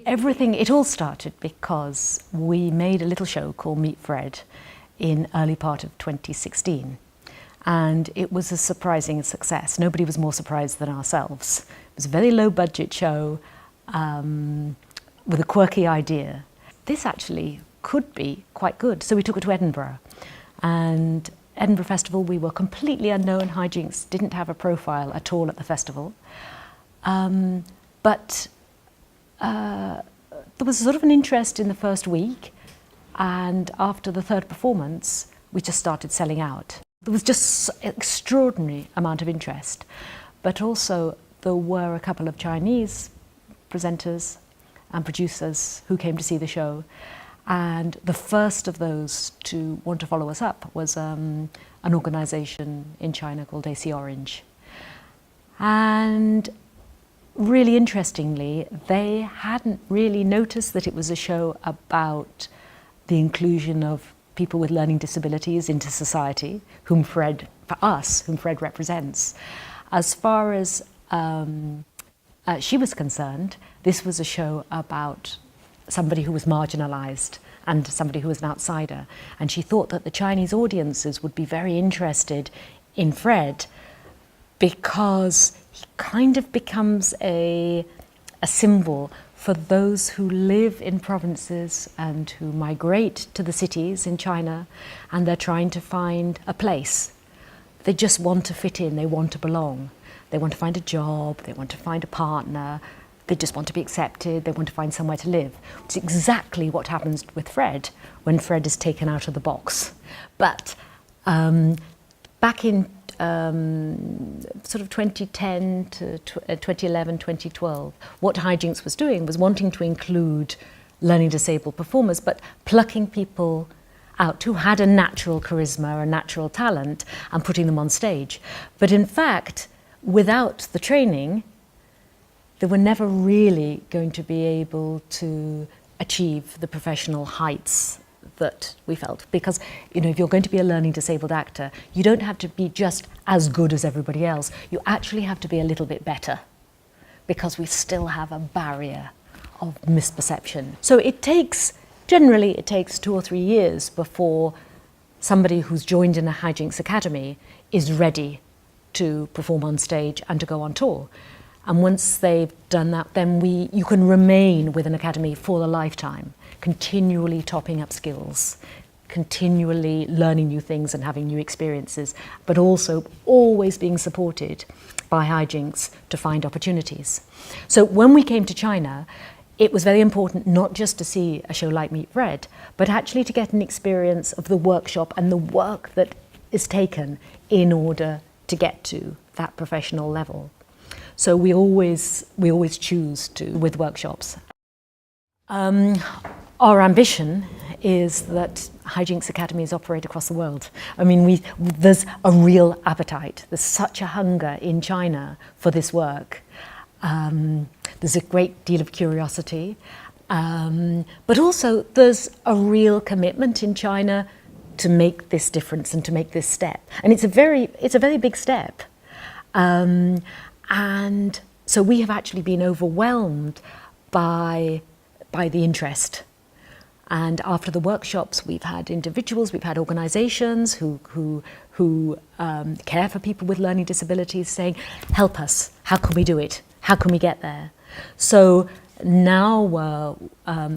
Everything, it all started because we made a little show called Meet Fred in early part of 2016. And it was a surprising success. Nobody was more surprised than ourselves. It was a very low budget show with a quirky idea. This actually could be quite good. So we took it to Edinburgh. And Edinburgh Festival, we were completely unknown. Hijinx didn't have a profile at all at the festival. But there was sort of an interest in the first week, and after the third performance, we just started selling out. There was just an extraordinary amount of interest, but also there were a couple of Chinese presenters and producers who came to see the show, and the first of those to want to follow us up was an organisation in China called AC Orange. And really interestingly, they hadn't really noticed that it was a show about the inclusion of people with learning disabilities into society, whom Fred represents. As far as she was concerned, this was a show about somebody who was marginalised and somebody who was an outsider. And she thought that the Chinese audiences would be very interested in Fred because he kind of becomes a symbol for those who live in provinces and who migrate to the cities in China, and they're trying to find a place. They just want to fit in, they want to belong. They want to find a job, they want to find a partner, they just want to be accepted, they want to find somewhere to live. It's exactly what happens with Fred when Fred is taken out of the box. But back in sort of 2010 to 2011, 2012, what Hijinx was doing was wanting to include learning disabled performers, but plucking people out who had a natural charisma, a natural talent, and putting them on stage. But in fact, without the training, they were never really going to be able to achieve the professional heights that we felt. Because, you know, if you're going to be a learning disabled actor, you don't have to be just as good as everybody else. You actually have to be a little bit better, because we still have a barrier of misperception. So generally it takes 2 or 3 years before somebody who's joined in a Hijinx academy is ready to perform on stage and to go on tour. And once they've done that, then you can remain with an academy for a lifetime, continually topping up skills, continually learning new things and having new experiences, but also always being supported by Hijinx to find opportunities. So when we came to China, it was very important not just to see a show like Meet Fred, but actually to get an experience of the workshop and the work that is taken in order to get to that professional level. So we always choose with workshops. Our ambition is that Hijinx academies operate across the world. I mean, there's a real appetite. There's such a hunger in China for this work. There's a great deal of curiosity, but also there's a real commitment in China to make this difference and to make this step. And it's a very big step. And so we have actually been overwhelmed by the interest. And after the workshops, we've had individuals, we've had organisations who care for people with learning disabilities saying, help us, how can we do it? How can we get there? So now we're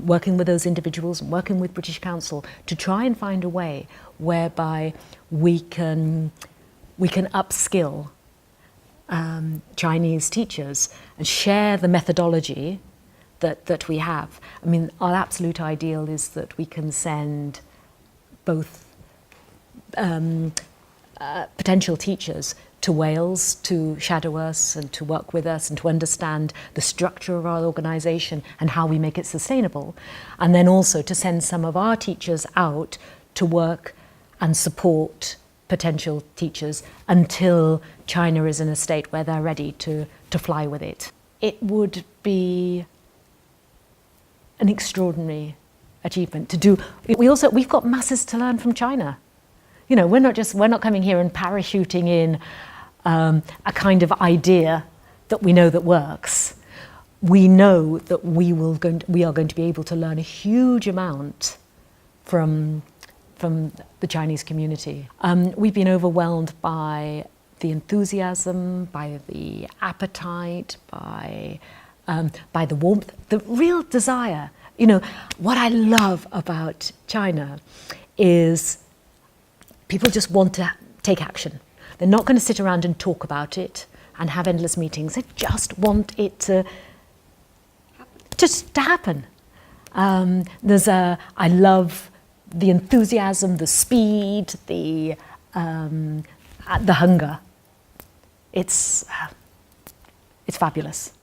working with those individuals and working with British Council to try and find a way whereby we can upskill Chinese teachers and share the methodology that we have. I mean, our absolute ideal is that we can send both potential teachers to Wales to shadow us and to work with us and to understand the structure of our organisation and how we make it sustainable, and then also to send some of our teachers out to work and support potential teachers until China is in a state where they're ready to fly with it. It would be an extraordinary achievement to do. We've got masses to learn from China. You know, we're not coming here and parachuting in a kind of idea that we know that works. we know that we are going to be able to learn a huge amount from the Chinese community. We've been overwhelmed by the enthusiasm, by the appetite, by the warmth, the real desire. You know, what I love about China is people just want to take action. They're not going to sit around and talk about it and have endless meetings. They just want it to happen. I love the enthusiasm, the speed, the hunger. It's fabulous.